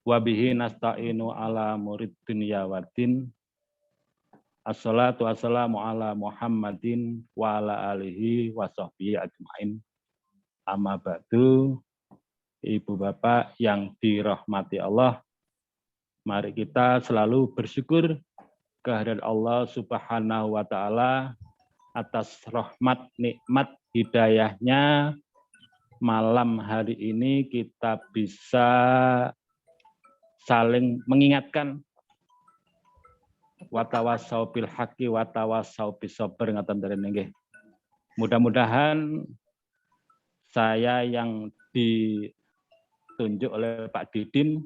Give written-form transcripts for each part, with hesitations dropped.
wa bihi nasta'inu ala murid dunya waddin. Assalatu wassalamu ala Muhammadin wa ala alihi wa sahbihi ajmain. Amma ba'du, Ibu Bapak yang dirahmati Allah, mari kita selalu bersyukur kehadirat Allah Subhanahu wa taala atas rahmat nikmat hidayahnya. Malam hari ini kita bisa saling mengingatkan watawasau bil haqqi watawasau bis sabr ngaten dereng nggih. Mudah-mudahan saya yang ditunjuk oleh Pak Didin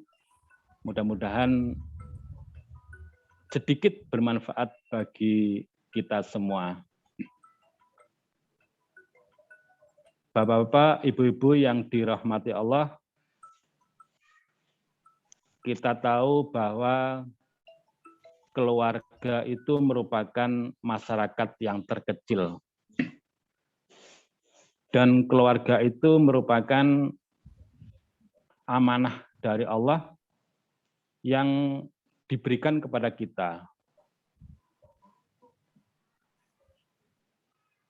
mudah-mudahan sedikit bermanfaat bagi kita semua. Bapak-bapak, ibu-ibu yang dirahmati Allah, kita tahu bahwa keluarga itu merupakan masyarakat yang terkecil. Dan keluarga itu merupakan amanah dari Allah yang diberikan kepada kita.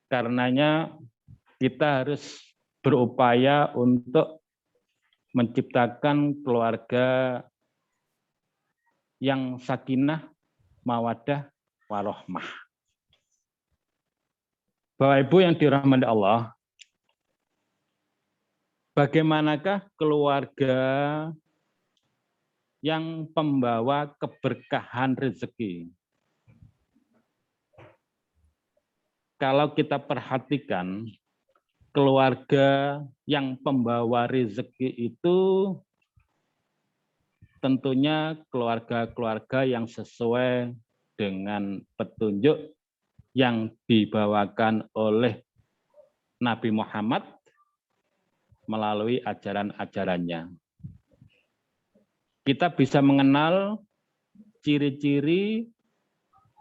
Karenanya kita harus berupaya untuk menciptakan keluarga yang sakinah, mawaddah, warahmah. Bapak Ibu yang dirahmati Allah, bagaimanakah keluarga yang pembawa keberkahan rezeki? Kalau kita perhatikan, keluarga yang pembawa rezeki itu tentunya keluarga-keluarga yang sesuai dengan petunjuk yang dibawakan oleh Nabi Muhammad melalui ajaran-ajarannya. Kita bisa mengenal ciri-ciri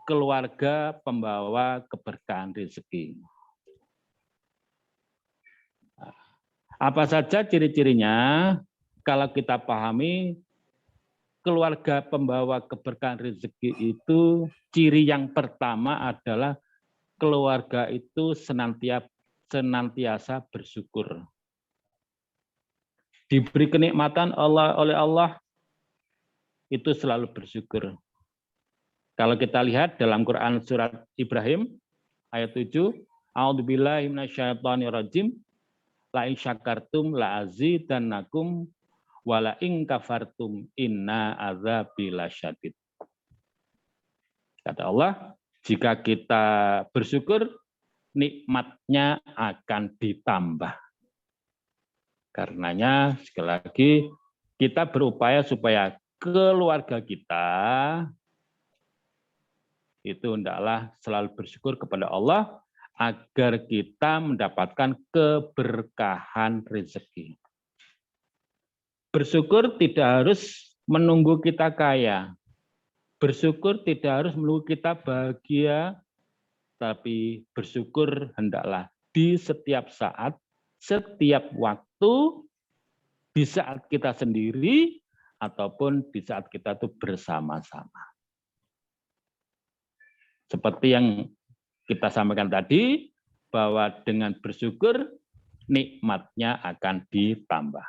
keluarga pembawa keberkahan rezeki. Apa saja ciri-cirinya? Kalau kita pahami, keluarga pembawa keberkahan rezeki itu ciri yang pertama adalah keluarga itu senantiasa bersyukur. Diberi kenikmatan oleh Allah, itu selalu bersyukur. Kalau kita lihat dalam Quran surat Ibrahim ayat 7, A'udzubillahi minasyaitonirrajim, la in syakartum la azidannakum wa la in kafartum inna adzabi lasyadid. Kata Allah, jika kita bersyukur, nikmatnya akan ditambah. Karenanya sekali lagi kita berupaya supaya keluarga kita itu hendaklah selalu bersyukur kepada Allah agar kita mendapatkan keberkahan rezeki. Bersyukur tidak harus menunggu kita kaya. Bersyukur tidak harus menunggu kita bahagia, tapi bersyukur hendaklah di setiap saat, setiap waktu, di saat kita sendiri, ataupun di saat kita itu bersama-sama. Seperti yang kita sampaikan tadi, bahwa dengan bersyukur, nikmatnya akan ditambah.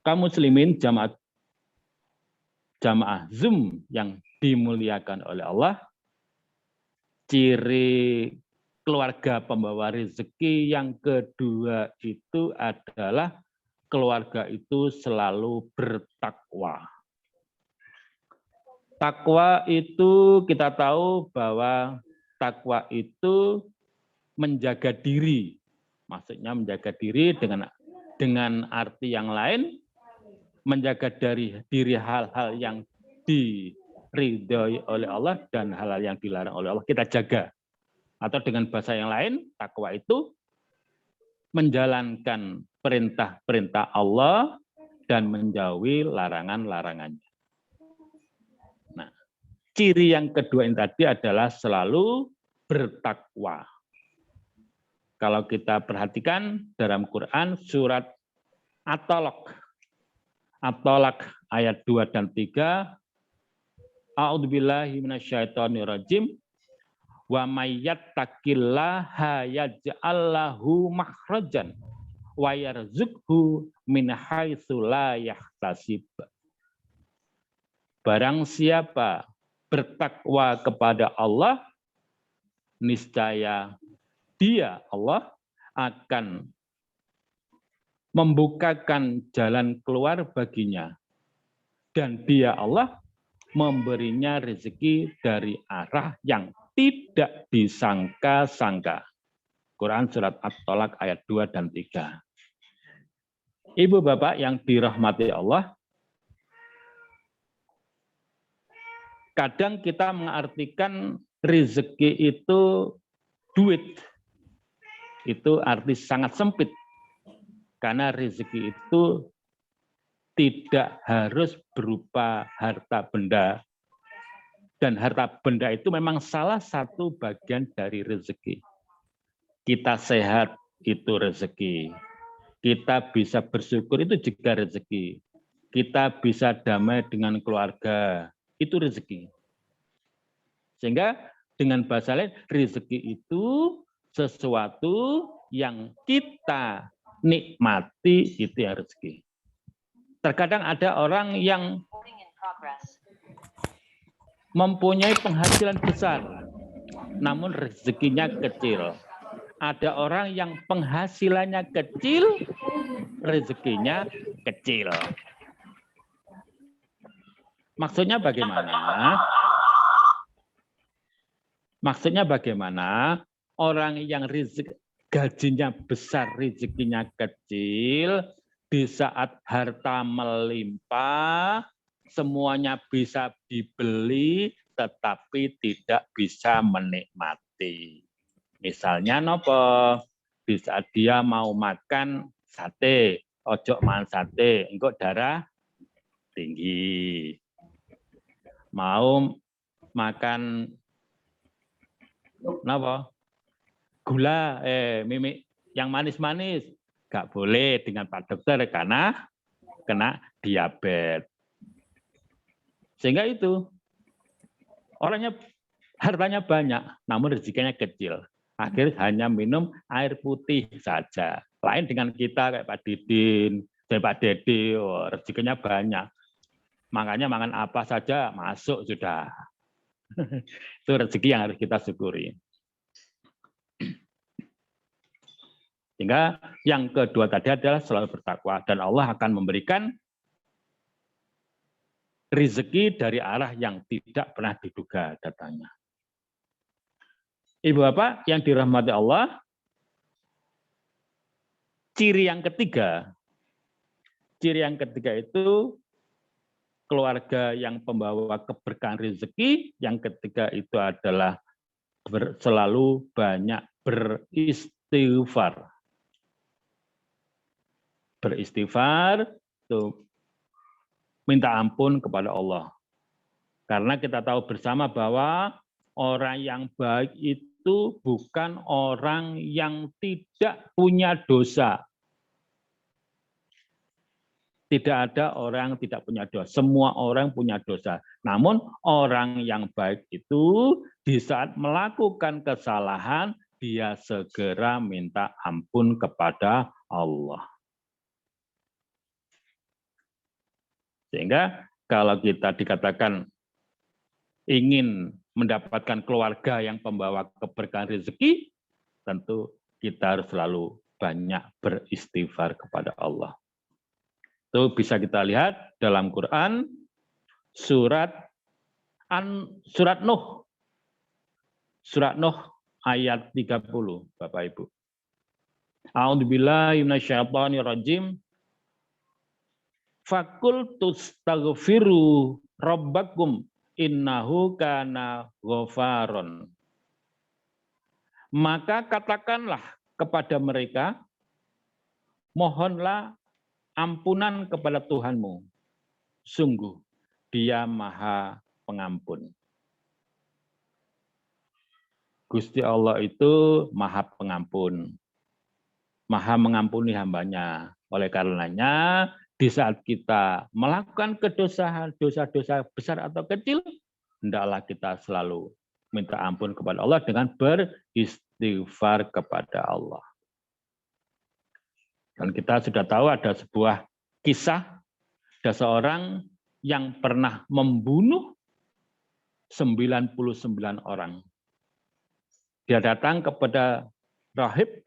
Kaum muslimin jamaah Zoom yang dimuliakan oleh Allah, ciri keluarga pembawa rezeki yang kedua itu adalah keluarga itu selalu bertakwa. Takwa itu kita tahu bahwa takwa itu menjaga diri. Maksudnya menjaga diri dengan arti yang lain, menjaga dari diri hal-hal yang diridhoi oleh Allah dan hal-hal yang dilarang oleh Allah kita jaga. Atau dengan bahasa yang lain, takwa itu menjalankan perintah-perintah Allah dan menjauhi larangan-larangannya. Nah, ciri yang kedua ini tadi adalah selalu bertakwa. Kalau kita perhatikan dalam Quran surat At-Talaq At-Tolak ayat 2 dan 3. A'udzubillahi minasyaitonirrajim. Wa may yattaqillaha yaj'al lahu makhrajan wa yarzuqhu min haitsu la yahtasib. Barang siapa bertakwa kepada Allah, niscaya dia Allah akan membukakan jalan keluar baginya. Dan dia Allah memberinya rezeki dari arah yang tidak disangka-sangka. Quran Surat At-Tolak ayat 2 dan 3. Ibu bapak yang dirahmati Allah, kadang kita mengartikan rezeki itu duit. Itu arti sangat sempit. Karena rezeki itu tidak harus berupa harta benda. Dan harta benda itu memang salah satu bagian dari rezeki. Kita sehat itu rezeki. Kita bisa bersyukur itu juga rezeki. Kita bisa damai dengan keluarga, itu rezeki. Sehingga dengan bahasa lain, rezeki itu sesuatu yang kita nikmati, itu yang rezeki. Terkadang ada orang yang mempunyai penghasilan besar, namun rezekinya kecil. Ada orang yang penghasilannya kecil, rezekinya kecil. Maksudnya bagaimana? Maksudnya bagaimana? Orang yang gajinya besar, rezekinya kecil, di saat harta melimpah, semuanya bisa dibeli, tetapi tidak bisa menikmati. Misalnya nopo, di saat dia mau makan sate, ojo makan sate, engko darah tinggi. Mau makan nopo? Gula, mimik yang manis-manis, nggak boleh dengan Pak Dokter karena kena diabetes. Sehingga itu orangnya hartanya banyak, namun rezekinya kecil. Akhirnya hanya minum air putih saja. Lain dengan kita kayak Pak Didin, dan Pak Dede, rezekinya banyak. Makanya makan apa saja masuk sudah. Itu rezeki yang harus kita syukuri. Sehingga yang kedua tadi adalah selalu bertakwa. Dan Allah akan memberikan rezeki dari arah yang tidak pernah diduga datangnya. Ibu bapak yang dirahmati Allah, ciri yang ketiga itu keluarga yang pembawa keberkahan rezeki. Yang ketiga itu adalah selalu banyak beristighfar. Beristighfar itu minta ampun kepada Allah. Karena kita tahu bersama bahwa orang yang baik itu bukan orang yang tidak punya dosa. Tidak ada orang yang tidak punya dosa. Semua orang punya dosa. Namun orang yang baik itu di saat melakukan kesalahan, dia segera minta ampun kepada Allah. Sehingga kalau kita dikatakan ingin mendapatkan keluarga yang pembawa keberkahan rezeki, tentu kita harus selalu banyak beristighfar kepada Allah. Itu bisa kita lihat dalam Quran surat Nuh. Surat Nuh ayat 30, Bapak Ibu. A'udzubillahi minasyaitonirrajim. Fakultustaghfiru rabbakum innahu kana ghafaron. Maka katakanlah kepada mereka, mohonlah ampunan kepada Tuhanmu. Sungguh, Dia Maha Pengampun. Gusti Allah itu Maha Pengampun. Maha mengampuni hambanya. Oleh karenanya, di saat kita melakukan kedosahan, dosa-dosa besar atau kecil, hendaklah kita selalu minta ampun kepada Allah dengan beristighfar kepada Allah. Dan kita sudah tahu ada sebuah kisah, ada seorang yang pernah membunuh 99 orang. Dia datang kepada rahib,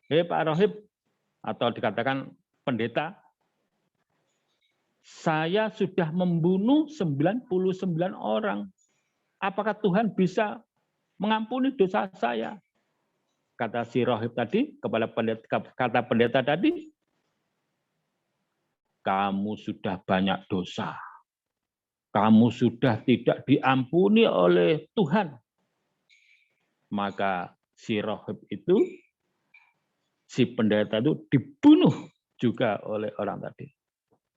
"Hei Pak Rahib," atau dikatakan pendeta, "saya sudah membunuh 99 orang. Apakah Tuhan bisa mengampuni dosa saya?" Kata si rahib tadi, kata pendeta tadi, "Kamu sudah banyak dosa. Kamu sudah tidak diampuni oleh Tuhan." Maka si rahib itu, si pendeta itu dibunuh juga oleh orang tadi.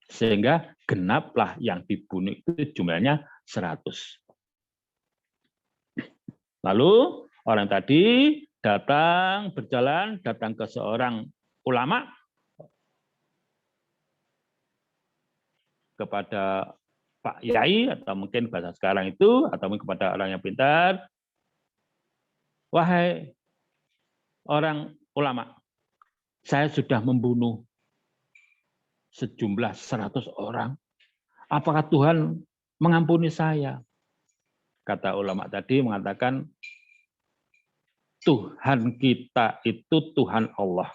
Sehingga genaplah yang dibunuh itu jumlahnya 100. Lalu orang tadi berjalan datang ke seorang ulama, kepada Pak Yai, atau mungkin bahasa sekarang itu, atau mungkin kepada orang yang pintar, "Wahai orang ulama, saya sudah membunuh sejumlah 100 orang. Apakah Tuhan mengampuni saya?" Kata ulama tadi mengatakan, Tuhan kita itu Tuhan Allah,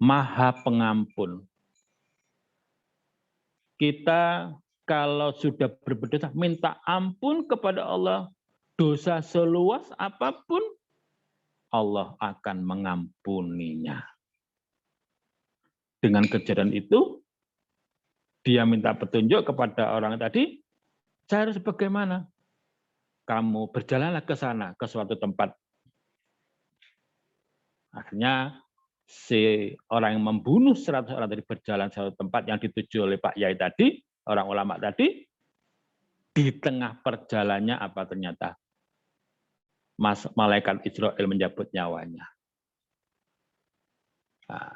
Maha Pengampun. Kita kalau sudah berbuat dosa, minta ampun kepada Allah, dosa seluas apapun, Allah akan mengampuninya. Dengan kejadian itu, dia minta petunjuk kepada orang tadi, "Saya harus bagaimana?" "Kamu berjalanlah ke sana, ke suatu tempat." Akhirnya si orang yang membunuh 100 orang tadi berjalan ke suatu tempat yang dituju oleh Pak Yai tadi, orang ulama tadi. Di tengah perjalanannya apa ternyata? Malaikat Israel mencabut nyawanya. Nah,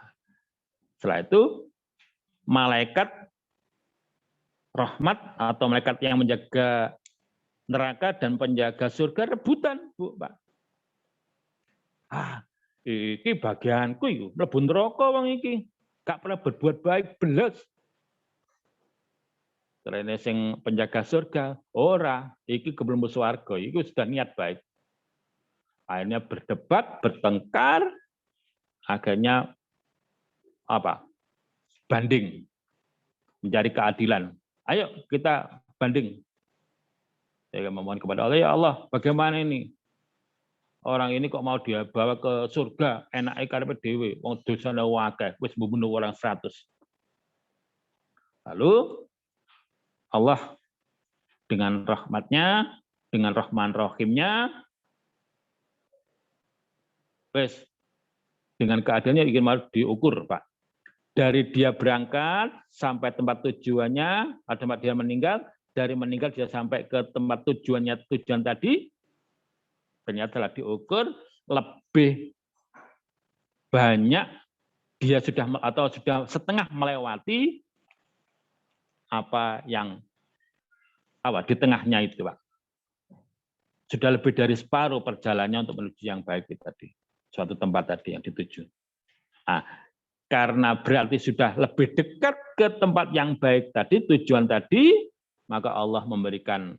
setelah itu malaikat rahmat atau malaikat yang menjaga neraka dan penjaga surga rebutan, Bu, Pak. Iki bagianku iku mlebu neraka wong iki. Gak pernah berbuat baik belas. Karena sing penjaga surga, ora, iki kebelum swarga, iku sudah niat baik. Akhirnya berdebat, bertengkar, akhirnya apa? Banding, mencari keadilan. Ayo kita banding. Saya memohon kepada Allah, ya Allah, bagaimana ini? Orang ini kok mau dia bawa ke surga, enake karepe dhewe, wong dosane akeh, wis membunuh orang 100. Lalu Allah dengan rahmatnya, dengan Rahman Rahimnya, wis dengan keadaannya ingin mau diukur, Pak. Dari dia berangkat sampai tempat tujuannya, pada tempat dia meninggal, dari meninggal dia sampai ke tempat tujuan tadi, ternyata telah diukur lebih banyak dia sudah setengah melewati apa yang di tengahnya itu, Pak. Sudah lebih dari separuh perjalanannya untuk menuju yang baik itu tadi, suatu tempat tadi yang dituju. Nah, karena berarti sudah lebih dekat ke tempat yang baik tadi, tujuan tadi, maka Allah memberikan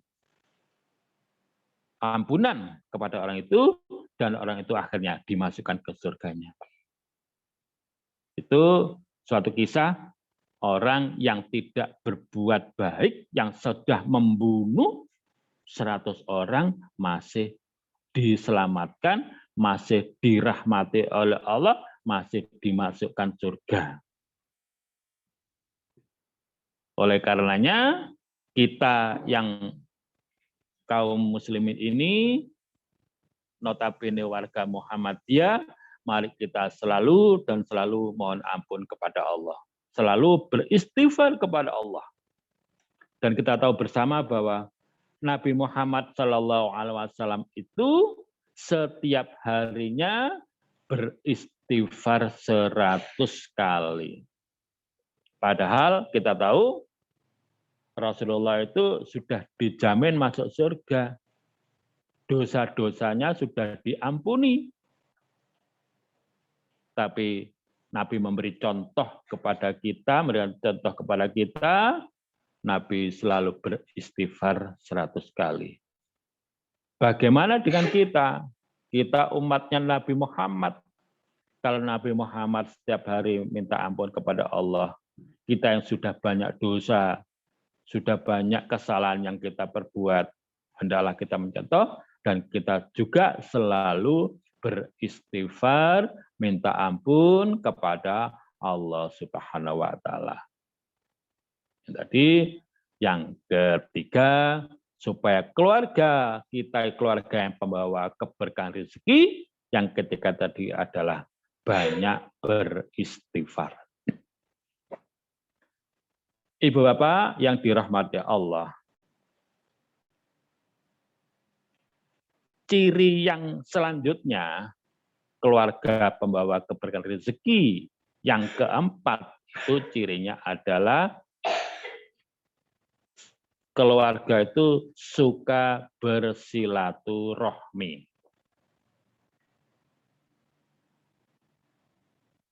ampunan kepada orang itu, dan orang itu akhirnya dimasukkan ke surganya. Itu suatu kisah orang yang tidak berbuat baik, yang sudah membunuh 100 orang, masih diselamatkan, masih dirahmati oleh Allah, masih dimasukkan surga. Oleh karenanya, kita yang kaum muslimin ini, notabene warga Muhammadiyah, mari kita selalu dan selalu mohon ampun kepada Allah. Selalu beristighfar kepada Allah. Dan kita tahu bersama bahwa Nabi Muhammad SAW itu setiap harinya beristighfar 100 kali. Padahal kita tahu Rasulullah itu sudah dijamin masuk surga. Dosa-dosanya sudah diampuni. Tapi Nabi memberi contoh kepada kita, Nabi selalu beristighfar 100 kali. Bagaimana dengan kita? Kita umatnya Nabi Muhammad. Kalau Nabi Muhammad setiap hari minta ampun kepada Allah, kita yang sudah banyak dosa, sudah banyak kesalahan yang kita perbuat, hendaklah kita mencontoh, dan kita juga selalu beristighfar, minta ampun kepada Allah Subhanahu wa taala. Jadi yang ketiga, supaya keluarga kita keluarga yang pembawa keberkahan rezeki, yang ketiga tadi adalah banyak beristighfar. Ibu bapak yang dirahmati Allah, ciri yang selanjutnya keluarga pembawa keberkahan rezeki yang keempat itu cirinya adalah keluarga itu suka bersilaturahmi.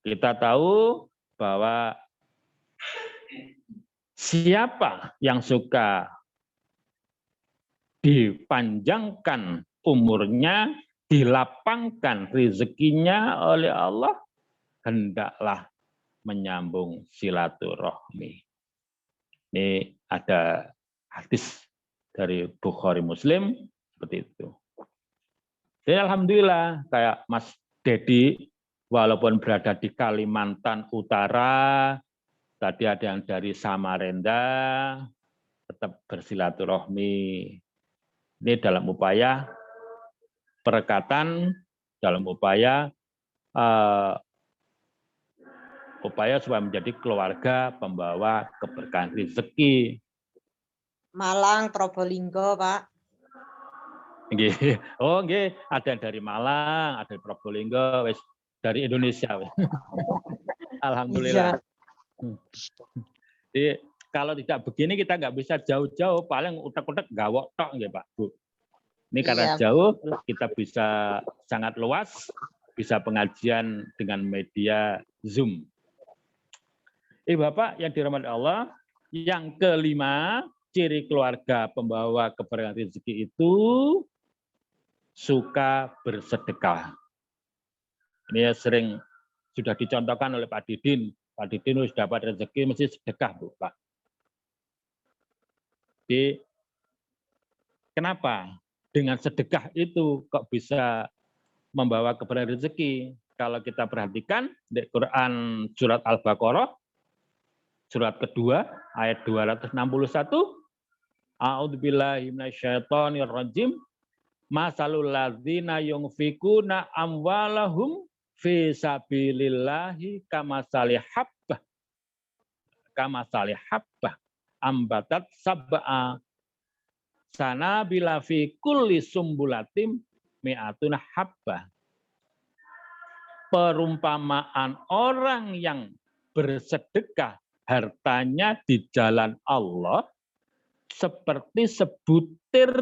Kita tahu bahwa siapa yang suka dipanjangkan umurnya, dilapangkan rezekinya oleh Allah, hendaklah menyambung silaturahmi. Ini ada hadis dari Bukhari Muslim seperti itu. Jadi alhamdulillah kayak Mas Dedi walaupun berada di Kalimantan Utara, tadi ada yang dari Samarinda, tetap bersilaturahmi. Ini dalam upaya perekatan, dalam upaya supaya menjadi keluarga pembawa keberkahan rezeki. Malang, Probolinggo, Pak. Oh, nggih, ada yang dari Malang, ada dari Probolinggo, wis dari Indonesia. Alhamdulillah. Jadi kalau tidak begini kita nggak bisa jauh-jauh, paling utek-utek gawok tok nggih, Pak, Bu. Ini karena jauh kita bisa sangat luas, bisa pengajian dengan media Zoom. Bapak yang dirahmati Allah, yang kelima, ciri keluarga pembawa keberkahan rezeki itu suka bersedekah. Ini sering sudah dicontohkan oleh Pak Didin. Pak Didin harus dapat rezeki mesti sedekah, Bu, Pak. Jadi, kenapa? Dengan sedekah itu kok bisa membawa keberkahan rezeki? Kalau kita perhatikan di Quran surat Al-Baqarah, surat kedua, ayat 261, A'udzubillahi minasyaitonirrajim, masalul ladzina yunfikuna amwalahum fi sabilillahi kamasali habbah ambatat sab'a sanabila fi kulli sumbulatim mi'atun habbah. Perumpamaan orang yang bersedekah hartanya di jalan Allah seperti sebutir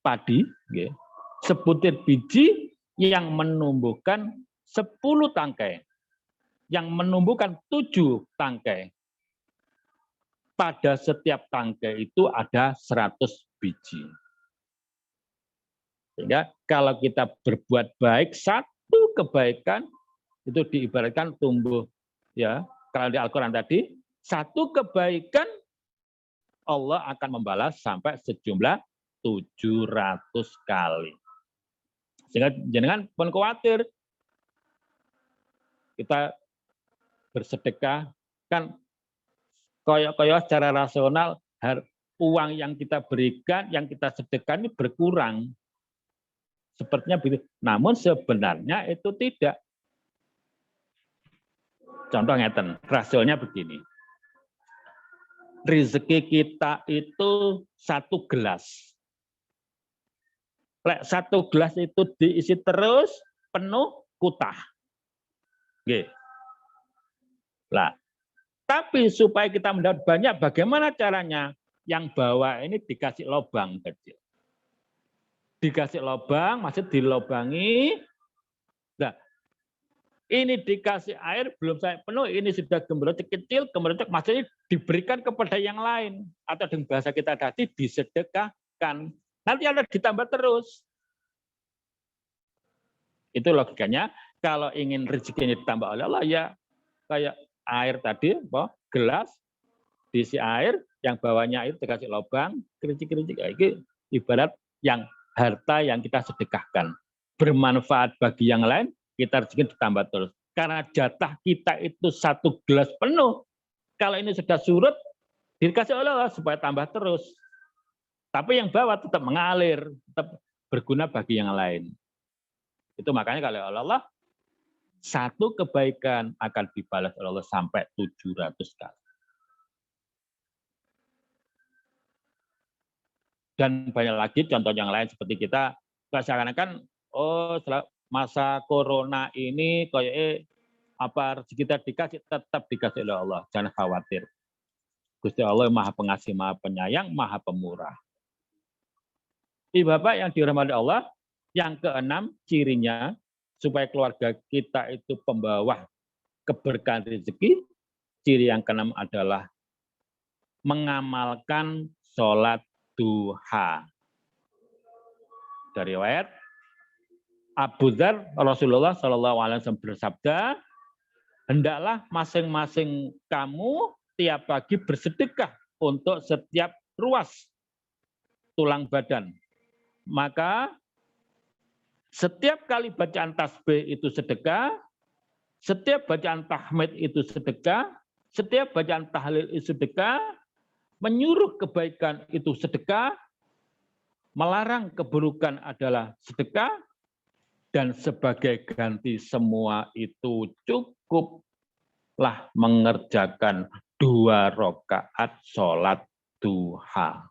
padi, sebutir biji yang menumbuhkan 10 tangkai, yang menumbuhkan 7 tangkai. Pada setiap tangkai itu ada 100 biji. Sehingga kalau kita berbuat baik, satu kebaikan itu diibaratkan tumbuh, ya. Kalau di Al-Quran tadi, satu kebaikan Allah akan membalas sampai sejumlah 700 kali. Sehingga jangan pun khawatir kita bersedekah, kan koyok-koyok secara rasional uang yang kita berikan, yang kita sedekahkan ini berkurang. Sepertinya begitu. Namun sebenarnya itu tidak. Contoh ngeten, rasionalnya begini. Rezeki kita itu 1 gelas. Lek 1 gelas itu diisi terus penuh kutah. Nggih. Lah, Tapi supaya kita mendapat banyak, bagaimana caranya? Yang bawah ini dikasih lubang kecil. Dikasih lubang, masih dilobangi. Nah, ini dikasih air, belum sampai penuh, ini sudah gemericik kecil, gemericik maksudnya diberikan kepada yang lain. Atau dengan bahasa kita tadi, disedekahkan. Nanti ada ditambah terus. Itu logikanya, kalau ingin rezekinya ditambah oleh Allah, ya kayak air tadi, gelas, diisi air, yang bawahnya air dikasih lubang, kericik-kericik, itu ibarat yang harta yang kita sedekahkan. Bermanfaat bagi yang lain, kita rezeki ditambah terus. Karena jatah kita itu 1 gelas penuh. Kalau ini sudah surut, dikasih oleh Allah supaya tambah terus. Tapi yang bawah tetap mengalir, tetap berguna bagi yang lain. Itu makanya kalau Allah, satu kebaikan akan dibalas oleh Allah sampai 700 kali. Dan banyak lagi contoh yang lain seperti kita seakan-akan setelah masa corona ini kayak apa rezeki kita dikasih, tetap dikasih oleh Allah. Jangan khawatir. Gusti Allah Maha Pengasih, Maha Penyayang, Maha Pemurah. Ibu Bapak yang dirahmati Allah, yang keenam cirinya supaya keluarga kita itu pembawa keberkahan rezeki, ciri yang keenam adalah mengamalkan sholat duha. Dari riwayat Abu Dzar, Rasulullah SAW bersabda, hendaklah masing-masing kamu tiap pagi bersedekah untuk setiap ruas tulang badan. Maka setiap kali bacaan tasbih itu sedekah, setiap bacaan tahmid itu sedekah, setiap bacaan tahlil itu sedekah, menyuruh kebaikan itu sedekah, melarang keburukan adalah sedekah, dan sebagai ganti semua itu cukuplah mengerjakan 2 rakaat sholat duha.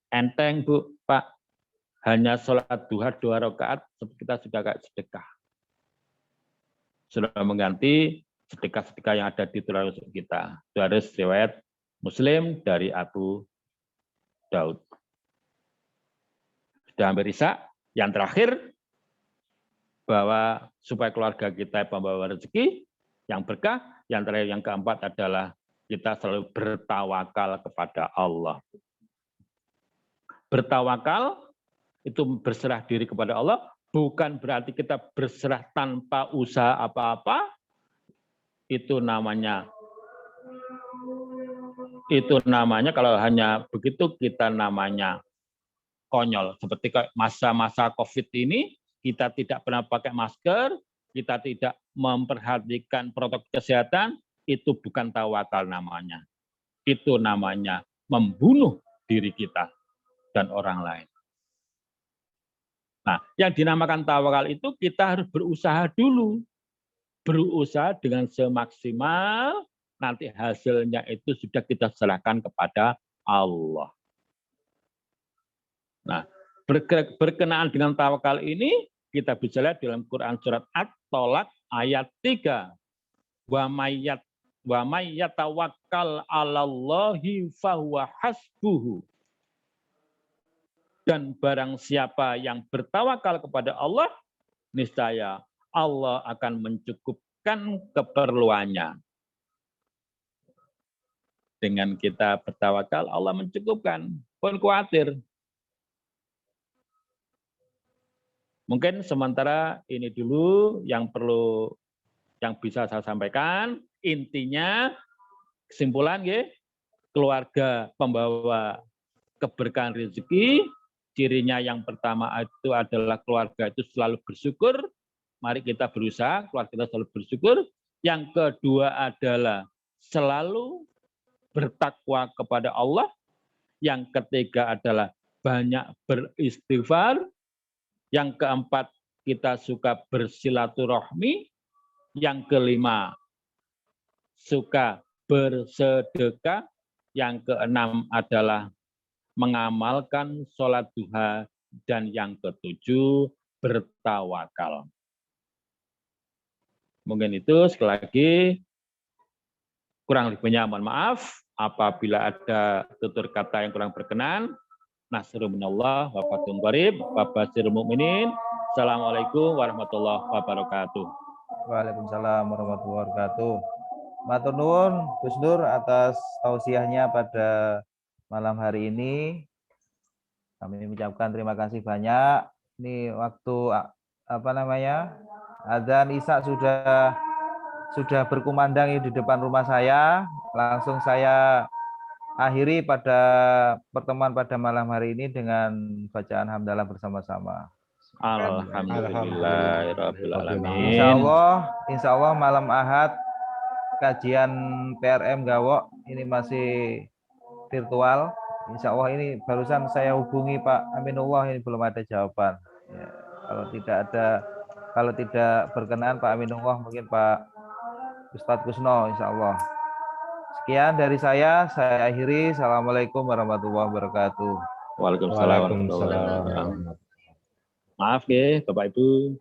Enteng Bu, Pak, hanya sholat duha 2 rakaat kita sudah kayak sedekah. Sudah mengganti sedekah-sedekah yang ada di tulang rusuk kita. Itu harus riwayat Muslim dari Abu Daud. Sudah hampir isya. Yang terakhir, bahwa supaya keluarga kita pembawa rezeki yang berkah, yang terakhir yang keempat adalah kita selalu bertawakal kepada Allah. Bertawakal itu berserah diri kepada Allah, bukan berarti kita berserah tanpa usaha apa-apa. Itu namanya kalau hanya begitu kita namanya konyol. Seperti masa-masa COVID ini, kita tidak pernah pakai masker, kita tidak memperhatikan protokol kesehatan, itu bukan tawakal namanya. Itu namanya membunuh diri kita dan orang lain. Nah, yang dinamakan tawakal itu kita harus berusaha dulu. Berusaha dengan semaksimal, nanti hasilnya itu sudah kita serahkan kepada Allah. Nah, berkenaan dengan tawakal ini, kita bisa lihat dalam Quran surat At-Tolak ayat 3. Wa may yatawakkal 'alallahi fahuwa hasbuhu. Dan barang siapa yang bertawakal kepada Allah, niscaya Allah akan mencukupkan keperluannya. Dengan kita bertawakal, Allah mencukupkan. Pun khawatir. Mungkin sementara ini dulu yang bisa saya sampaikan. Intinya, kesimpulan, keluarga pembawa keberkahan rezeki, cirinya yang pertama itu adalah keluarga itu selalu bersyukur. Mari kita berusaha, keluarga kita selalu bersyukur. Yang kedua adalah selalu bertakwa kepada Allah. Yang ketiga adalah banyak beristighfar. Yang keempat, kita suka bersilaturahmi. Yang kelima, suka bersedekah. Yang keenam adalah mengamalkan sholat duha. Dan yang ketujuh, bertawakal. Mungkin itu sekali lagi Kurang lebihnya mohon maaf. Apabila ada tutur kata yang kurang berkenan, nasrun minallah wa fathun qarib wa basyiril mukminin. Assalamualaikum warahmatullahi wabarakatuh. Waalaikumsalam warahmatullahi wabarakatuh. Matur nuwun Gus Nur atas tausiahnya pada malam hari ini. Kami mengucapkan terima kasih banyak. Ini waktu adzan Isya sudah berkumandang di depan rumah saya. Langsung saya akhiri pada pertemuan pada malam hari ini dengan bacaan hamdalah bersama-sama. Alhamdulillahirabbil alamin. Insya Allah malam Ahad kajian PRM Gawok ini masih virtual. Insya Allah ini barusan saya hubungi Pak Aminullah, ini belum ada jawaban. Ya, kalau tidak berkenan Pak Aminullah, mungkin Pak Ustadz Kusno, Insya Allah. Sekian dari saya akhiri. Assalamualaikum warahmatullahi wabarakatuh. Waalaikumsalam warahmatullahi wabarakatuh. Maaf ya Bapak Ibu.